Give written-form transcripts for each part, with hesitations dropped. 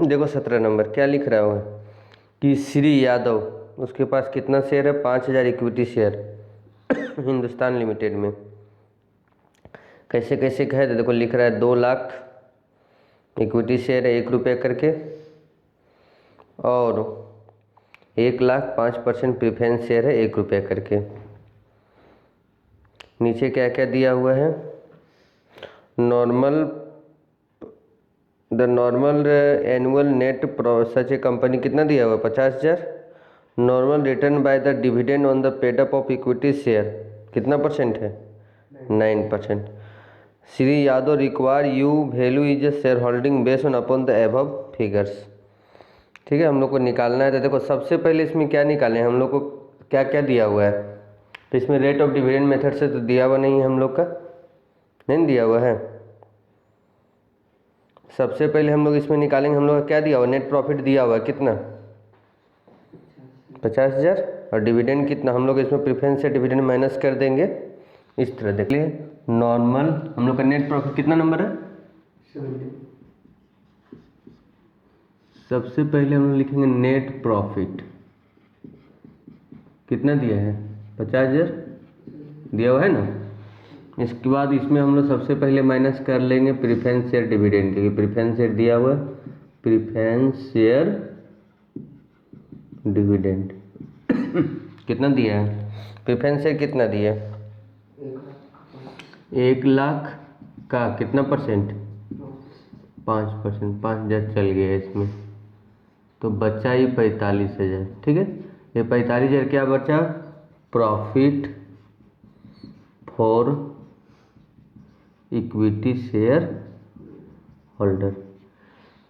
देखो 17 नंबर क्या लिख रहा है कि श्री यादव, उसके पास कितना शेयर है? 5,000 इक्विटी शेयर हिंदुस्तान लिमिटेड में। कैसे कैसे कहे तो देखो लिख रहा है 2 लाख इक्विटी शेयर है 1 रुपये करके, और 1 लाख 5% प्रेफरेंस शेयर है 1 रुपये करके। नीचे क्या क्या दिया हुआ है? The normal annual net such A company कितना दिया हुआ है? 50,000। Normal return by the dividend on the paid up of equity share कितना परसेंट है? 9%। Shri Yadav require you value is a share holding based on upon the above figures. ठीक है, हम लोग को निकालना है। तो देखो सबसे पहले इसमें क्या निकालें, हम लोग को क्या क्या दिया हुआ है? तो इसमें रेट ऑफ डिविडेंड मेथड से तो दिया हुआ नहीं है, हम लोग का नहीं दिया हुआ है। सबसे पहले हम लोग इसमें निकालेंगे, हम लोग का क्या दिया हुआ? नेट प्रॉफिट दिया हुआ है कितना? 50,000। और डिविडेंड कितना? हम लोग इसमें प्रेफरेंस से डिविडेंड माइनस कर देंगे इस तरह। देख लिए नॉर्मल हम लोग का नेट प्रॉफिट कितना नंबर है? 70। सबसे पहले हम लोग लिखेंगे नेट प्रॉफिट कितना दिया है? 50,000 दिया हुआ है ना। इसके बाद इसमें हम लोग सबसे पहले माइनस कर लेंगे प्रेफरेंस शेयर डिविडेंड, क्योंकि प्रेफरेंस शेयर दिया हुआ है। प्रेफरेंस शेयर डिविडेंड कितना दिया है? प्रेफरेंस शेयर कितना दिया है? 1 लाख का कितना परसेंट? 5%। 5,000 चल गया इसमें, तो बचा ही 45,000। ठीक है, ये 45,000 क्या बचा? Profit for equity share holder.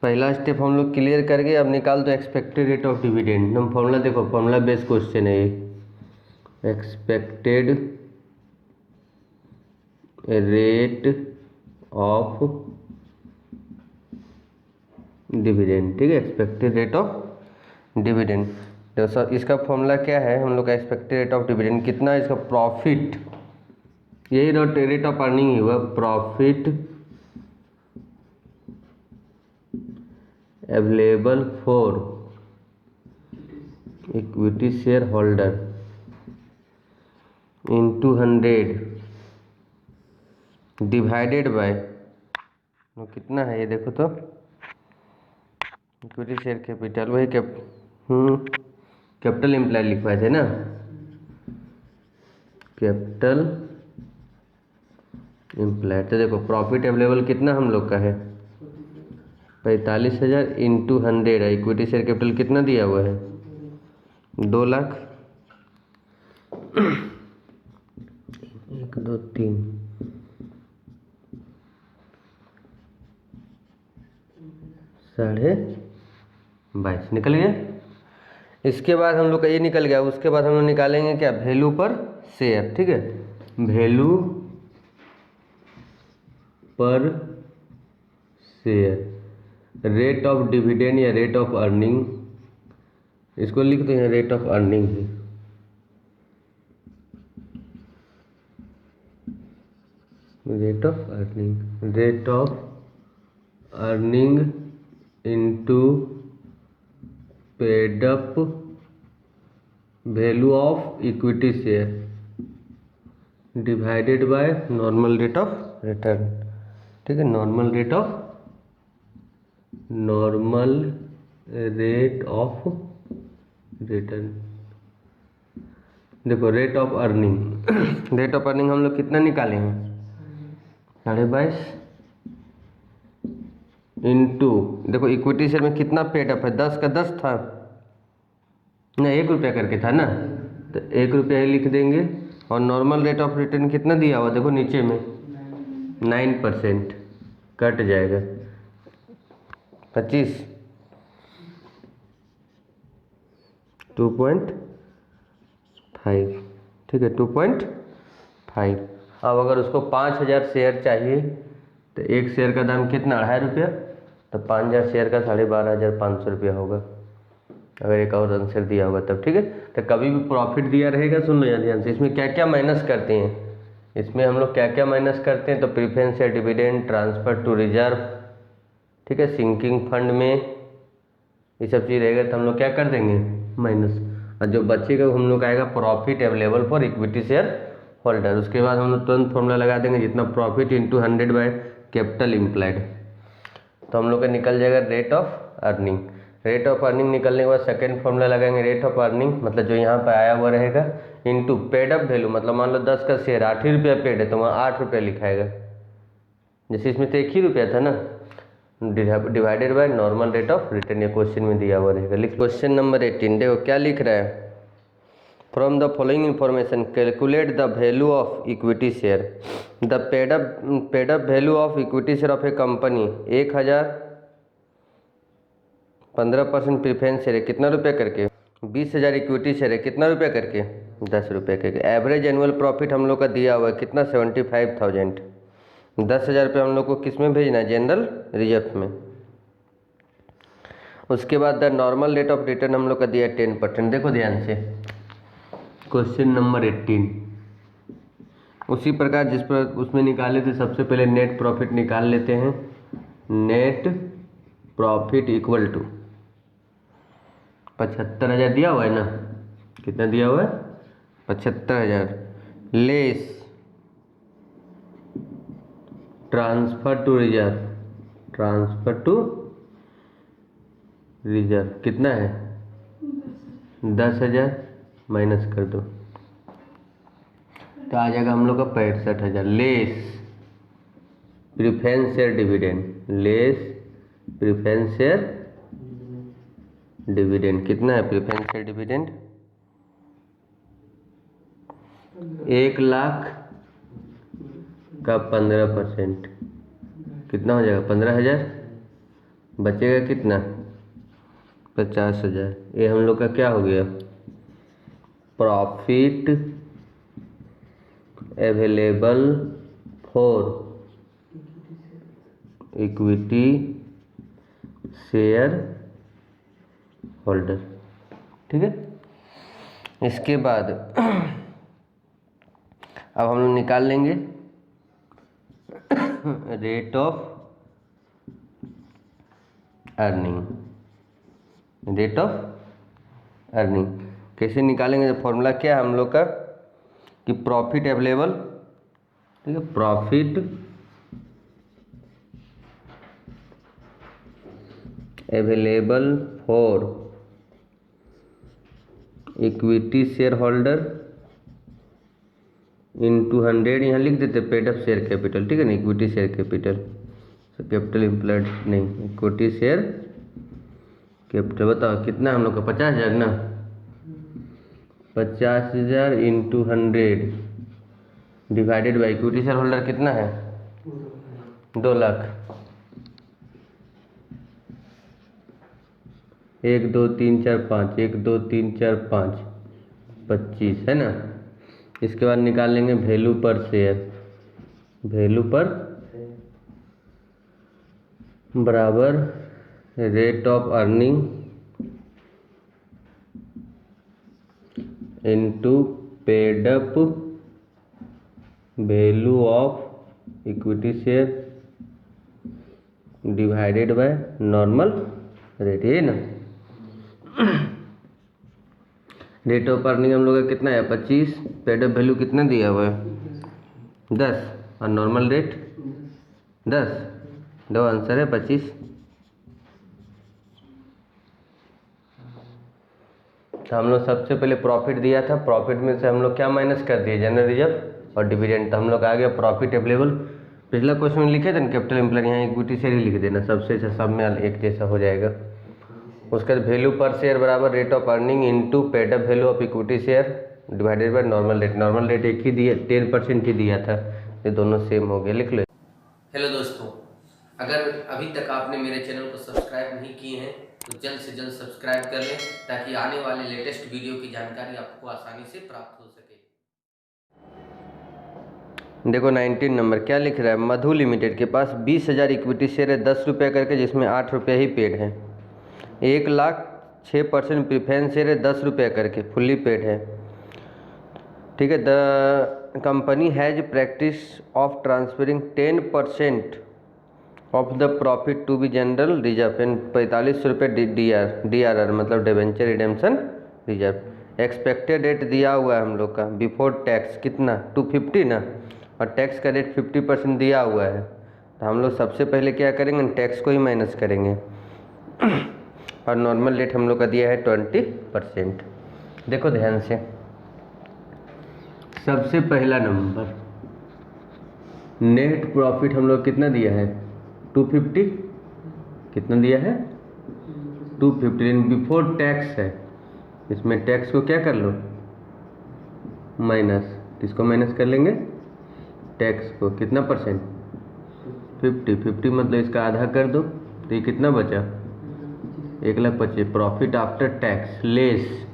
पहला स्टेप हम लोग क्लियर कर गए। अब निकाल दो एक्सपेक्टेड रेट ऑफ डिविडेंड। हम फॉर्मूला देखो, फॉर्मूला बेस्ड क्वेश्चन है ये। Expected rate of dividend. ठीक है, एक्सपेक्टेड रेट ऑफ डिविडेंड। तो सर इसका फॉर्मूला क्या है? हम लोग का एक्सपेक्टेड रेट ऑफ डिविडेंड कितना है? इसका प्रॉफिट, यही रेट ऑफ अर्निंग ही हुआ। Profit available for equity share holder into 100 divided by कितना है ये देखो तो, इक्विटी शेयर कैपिटल, वही कैपिटल इम्प्लाई लिखवाए थे ना, कैपिटल इम्प्लाई। तो देखो प्रॉफिट अवेलेबल कितना हम लोग का है? 45,000 इंटू 100 है। इक्विटी शेयर कैपिटल कितना दिया हुआ है? 2 लाख। 1 2 3 22.5 निकल गया। इसके बाद हम लोग का ये निकल गया। उसके बाद हम लोग निकालेंगे क्या? वैल्यू पर शेयर। ठीक है, वैल्यू पर शेयर, रेट ऑफ डिविडेंड या रेट ऑफ अर्निंग, इसको लिख दो यहाँ रेट ऑफ अर्निंग है। Rate of earning, rate of earning into paid up value of equity share divided by normal rate of return. ठीक है, नॉर्मल रेट ऑफ रिटर्न। देखो rate of earning rate of earning हम लोग कितना निकाले हैं? 22.5 into, देखो इक्विटी शेयर में कितना पेड अप है? 10 का 10 था ना, 1 रुपया करके था ना, तो 1 रुपया ही लिख देंगे। और नॉर्मल रेट ऑफ रिटर्न कितना दिया हुआ? देखो नीचे में 9%, कट जाएगा 25, 2.5। ठीक है, 2.5। अब अगर उसको 5,000 शेयर चाहिए तो एक शेयर का दाम कितना? 2.5 रुपया। तो 5,000 शेयर का 12,500 रुपया होगा, अगर एक और आंसर दिया होगा तब। ठीक है, तो कभी भी प्रॉफिट दिया रहेगा, सुन लो यहाँ ध्यान से, इसमें क्या क्या माइनस करते हैं। इसमें हम लोग क्या क्या माइनस करते हैं? तो प्रेफरेंस या डिविडेंड, ट्रांसफर टू रिजर्व, ठीक है, सिंकिंग फंड में ये सब चीज़ रहेगा तो हम लोग क्या कर देंगे माइनस, और जो बचेगा वो हम लोग का आएगा profit available for equity share holder. उसके बाद हम लोग तुरंत फॉर्मूला लगा देंगे जितना profit into 100 by capital employed, तो हम लोग का निकल जाएगा rate of earning. Rate of earning निकलने के बाद सेकंड फॉर्मूला लगाएंगे रेट ऑफ अर्निंग, मतलब जो यहाँ पर आया हुआ रहेगा, इंटू पेड अप वैल्यू, मतलब मान लो 10 का शेयर 8 ही रुपया पेड है तो वहाँ 8 रुपया लिखाएगा, जैसे इसमें तो 1 ही रुपया था ना, divided by normal rate of return, ये क्वेश्चन में दिया हुआ रहेगा। लिख क्वेश्चन नंबर 18, देखो क्या लिख रहा है, from the following information calculate the value of equity share. The paid up value of equity share of A company 1000, 15% preference share है कितना रुपया करके, 20,000 इक्विटी शेयर है कितना रुपया करके, 10 रुपये करके। एवरेज एनुअल प्रॉफिट हम लोग का दिया हुआ है कितना, 75,000। 10,000 रुपये हम लोग को किस में भेजना है, जनरल रिजर्व में। उसके बाद the normal rate of return हम लोग का दिया 10%। देखो ध्यान से क्वेश्चन नंबर 18, उसी प्रकार जिस पर उसमें निकाले थे, सबसे पहले नेट प्रॉफिट निकाल लेते हैं। नेट प्रॉफिट इक्वल टू 75,000 दिया हुआ है ना, कितना दिया हुआ है 75,000, less transfer to reserve, transfer to reserve कितना है 10,000, माइनस कर दो तो आ जाएगा हम लोग का 65,000, less preference share dividend, less preference share dividend कितना है, प्रीफरेंस शेयर डिविडेंड 1 लाख का 15%, कितना हो जाएगा 15,000, बचेगा कितना 50,000। ये हम लोग का क्या हो गया, profit available for equity share holder. ठीक है, इसके बाद अब हम लोग निकाल लेंगे rate of earning, rate of earning कैसे निकालेंगे, फॉर्मूला क्या है हम लोग का कि प्रॉफिट अवेलेबल, ठीक है, profit available for equity share holder into 100, यहाँ लिख देते पेड अप शेयर कैपिटल, ठीक है ना, equity share capital, capital implied नहीं, इक्विटी शेयर कैपिटल। बताओ कितना हम लोग का 50,000 ना, 50,000 into 100 divided by equity share holder कितना है 2 लाख, 1 2 3 4 5, 1 2 3 4 5, 25 है ना। इसके बाद निकाल लेंगे वैल्यू पर शेयर, वैल्यू पर बराबर rate of earning into paid up value of equity share divided by normal rate, है ना। रेट ऑफ अर्निंग हम लोग का कितना है 25, पेड अप वैल्यू कितना दिया हुआ है 10 और नॉर्मल रेट 10, दो आंसर है 25। तो हम लोग सबसे पहले प्रॉफिट दिया था, प्रॉफिट में से हम लोग क्या माइनस कर दिए जनरल रिजर्व और डिविडेंड, तो हम लोग आ गया प्रॉफिट अवेलेबल। पिछला क्वेश्चन में लिखे थे ना कैपिटल एम्प्लॉय, यहाँ इक्विटी शेयर ही लिख देना, सबसे अच्छा सब में एक जैसा हो जाएगा। उसके बाद वैल्यू पर शेयर बराबर rate of earning into paid up value of equity share divided by normal rate, normal rate एक ही दिया 10% ही दिया था, ये दोनों सेम हो गए, लिख लो। हेलो दोस्तों, अगर अभी तक आपने मेरे चैनल को सब्सक्राइब नहीं किए हैं तो जल्द से जल्द सब्सक्राइब कर लें ताकि आने वाले लेटेस्ट वीडियो की जानकारी आपको आसानी से प्राप्त हो सके। देखो 19 नंबर क्या लिख रहा है, मधु लिमिटेड के पास 20,000 इक्विटी शेयर है 10 रुपये करके, जिसमें 8 रुपये ही पेड है। 1 लाख 6% प्रीफरेंस शेयर है 10 रुपये करके, फुल्ली पेड है। ठीक है, the company has practice of transferring 10% of the profit to be general reserve and 45 रुपये DRR मतलब debenture redemption reserve. Expected rate दिया हुआ है हम लोग का बिफोर टैक्स कितना 250 ना, और टैक्स का रेट 50% दिया हुआ है। तो हम लोग सबसे पहले क्या करेंगे, टैक्स को ही माइनस करेंगे और नॉर्मल रेट हम लोग का दिया है 20%। देखो ध्यान से, सबसे पहला नंबर नेट प्रॉफिट हम लोग कितना दिया है 250, कितना दिया है 250 बिफोर टैक्स है। इसमें टैक्स को क्या कर लो माइनस, किसको माइनस कर लेंगे टैक्स को, कितना परसेंट 50 मतलब इसका आधा कर दो तो ये कितना बचा 1,25,000। Profit after tax less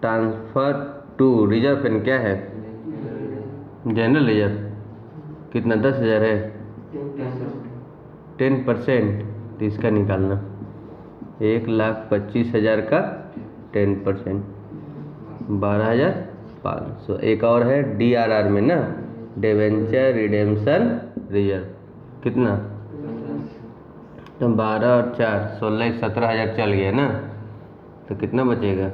transfer to reserve and क्या है जनरल रिजर्व, कितना 10,000 है 10%, तो इसका निकालना 1,25,000 का 10% 12,500। एक और है DRR में ना डिवेंचर रिडेम्पशन रिजर्व, कितना तो 12 और 4 16 17,000 चल गया ना, तो कितना बचेगा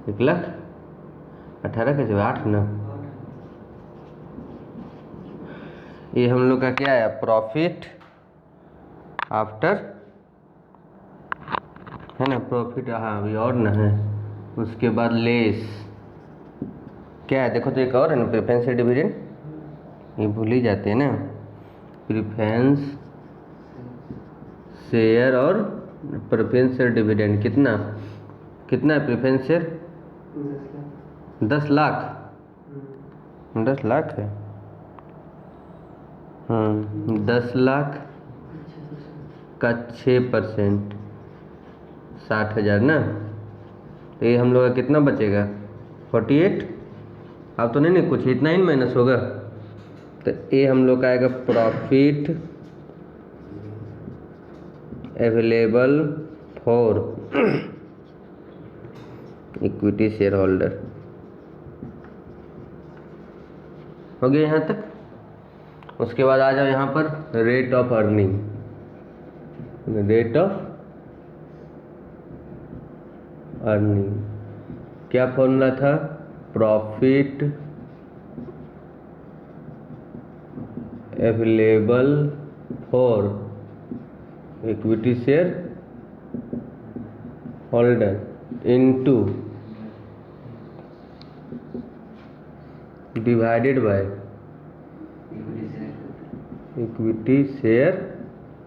1,18,000 कैसे 8 ना। ये हम लोग का क्या है प्रॉफिट आफ्टर है ना, प्रॉफिट हाँ अभी और ना है, उसके बाद लेस क्या है देखो, तो एक और है ना प्रेफरेंस शेयर डिविडेंड, ये भूल ही जाते हैं ना, प्रेफरेंस शेयर और प्रेफरेंस शेयर डिविडेंड कितना कितना है प्रेफरेंस शेयर 10 लाख 10 लाख है 10 लाख का 6% 60,000 ना, तो ये हम लोग का कितना बचेगा 48। अब तो नहीं कुछ इतना ही माइनस होगा, तो ये हम लोग का आएगा profit available for equity share holder. हो गया यहाँ तक। उसके बाद आ जाओ यहाँ पर rate of earning, rate of earning क्या फॉर्मूला था, profit available for equity share holder into divided by equity share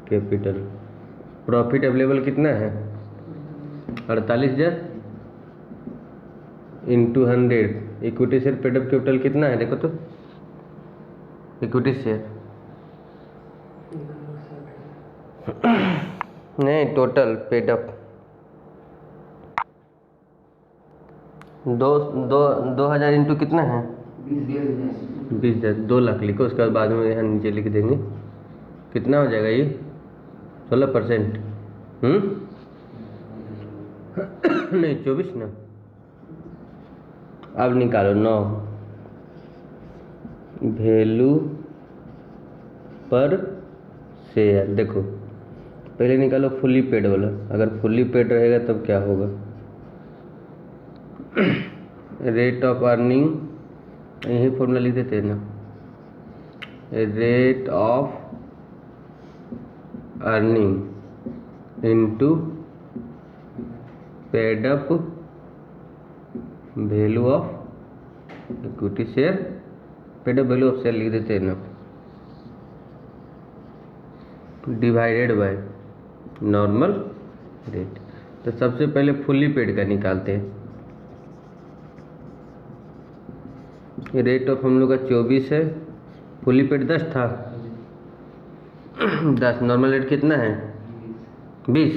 capital. Profit available कितना है 48,000 into 100, equity share paid up capital कितना है देखो तो, इक्विटी शेयर नहीं टोटल पेड अप 2,000 इंटू कितना है 20,000, 2 लाख लिखो, उसके बाद में यहाँ नीचे लिख देंगे कितना हो जाएगा ये 16%। नहीं 24 ना, अब निकालो 9 वैल्यू पर शेयर। देखो पहले निकालो फुली पेड वाला, अगर फुली पेड रहेगा तब क्या होगा रेट ऑफ अर्निंग, यही फॉर्मूला लिख देते हैं ना, rate of earning into paid up value of equity share, paid up value of share लिख देते हैं ना, डिवाइडेड बाय नॉर्मल रेट। तो सबसे पहले फुली पेड का निकालते हैं, रेट ऑफ हम लोग का 24 है, फुली पेड 10 था 10, नॉर्मल रेट कितना है 20,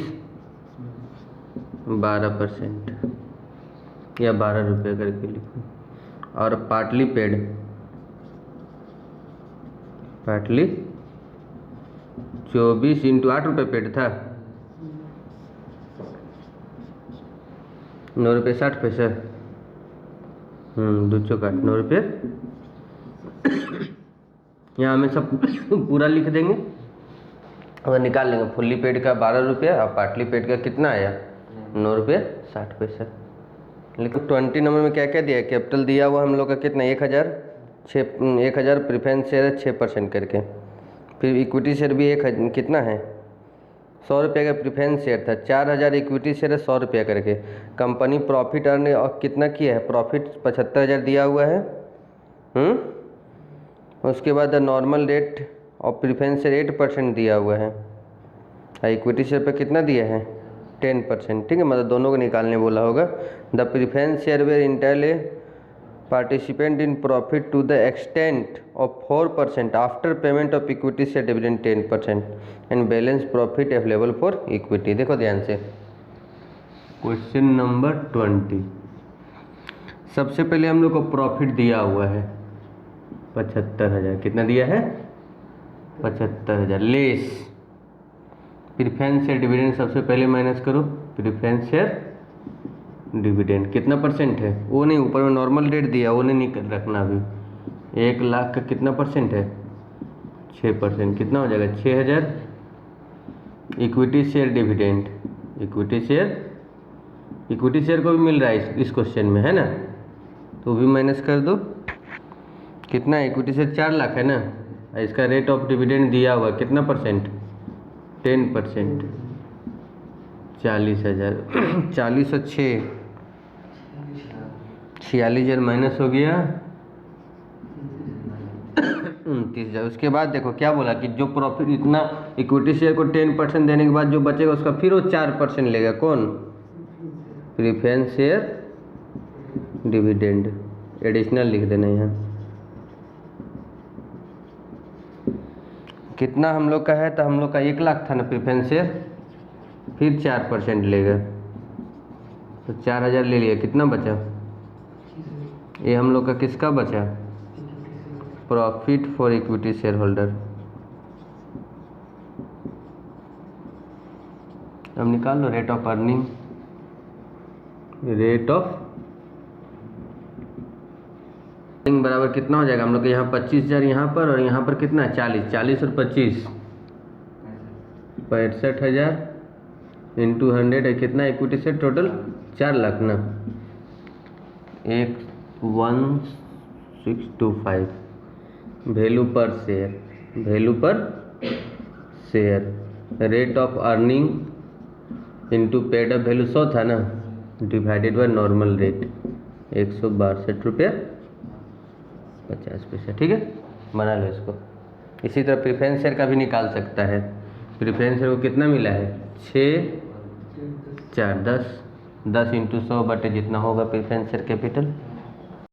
12% या 12 रुपये करके लिखो। और पार्टली पेड 24 इंटू 8 रुपये पेड था 9 रुपये 60 पैसा, 2 चौक 8, 9 रुपये। यहाँ हमें सब पूरा लिख देंगे, अगर निकाल लेंगे। फुल्ली पेड का 12 रुपया और पार्टली पेड का कितना आया, 9 रुपये 60 पैसा। लेकिन 20 नंबर में क्या क्या दिया है, कैपिटल दिया हुआ हम लोग का कितना, 1000 प्रेफरेंस शेयर है 6% करके। फिर इक्विटी शेयर भी कितना है, 100 रुपये का प्रेफरेंस शेयर था, 4000 इक्विटी शेयर है 100 रुपया करके। कंपनी प्रॉफिट अर्न और कितना किया है, प्रॉफिट 75,000 दिया हुआ है। उसके बाद नॉर्मल रेट और प्रेफरेंस शेयर 8% दिया हुआ है, और इक्विटी शेयर पे कितना दिया है, 10%। ठीक है, मतलब दोनों को निकालने बोला होगा। The preference share were entirely participant in profit to the extent of 4% after payment of equity share dividend 10% and balance profit available for equity. देखो ध्यान से, क्वेश्चन नंबर 20। सबसे पहले हम लोग को प्रॉफिट दिया हुआ है 75,000। कितना दिया है, 75,000 लेस प्रेफरेंस शेयर डिविडेंड। सबसे पहले माइनस करो प्रेफरेंस शेयर डिविडेंड, कितना परसेंट है, वो नहीं, ऊपर में नॉर्मल रेट दिया, वो नहीं रखना अभी। 1 लाख का कितना परसेंट है, 6%। कितना हो जाएगा, 6,000। Equity share dividend, equity share को भी मिल रहा है इस क्वेश्चन में, है ना, तो भी माइनस कर दो। कितना है, इक्विटी शेयर 4 लाख है ना, इसका रेट ऑफ डिविडेंड दिया हुआ कितना परसेंट, 10%। 40,000 40 और 6 46,000 माइनस हो गया 29,000। उसके बाद देखो क्या बोला कि जो प्रॉफिट इतना इक्विटी शेयर को 10% देने के बाद जो बचेगा उसका फिर वो 4% लेगा, कौन, प्रेफरेंस शेयर डिविडेंड। एडिशनल लिख देना यहाँ। कितना हम लोग का है, तो हम लोग का 1 लाख था ना प्रेफरेंस शेयर, फिर 4% लेगा, तो 4,000 ले लिया। कितना बचा, ये हम लोग का किसका बचा, profit for equity share holder. अब निकाल लो rate of earning, rate of earning बराबर कितना हो जाएगा हम लोग के यहाँ 25,000 यहाँ पर, और यहाँ पर कितना 40 और 25 65,000 इंटू 100 है कितना, इक्विटी शेयर टोटल 4 लाख ना, 1625 वैल्यू पर share. Rate of earning into paid up value 100 था ना, डिवाइडेड बाय नॉर्मल रेट 162 रुपया 50 पैसा। ठीक है, बना लो इसको। इसी तरह प्रेफरेंस शेयर का भी निकाल सकता है। प्रेफरेंस शेयर को कितना मिला है, 6 4 10 10 इंटू 100 बटे जितना होगा प्रेफरेंस शेयर कैपिटल।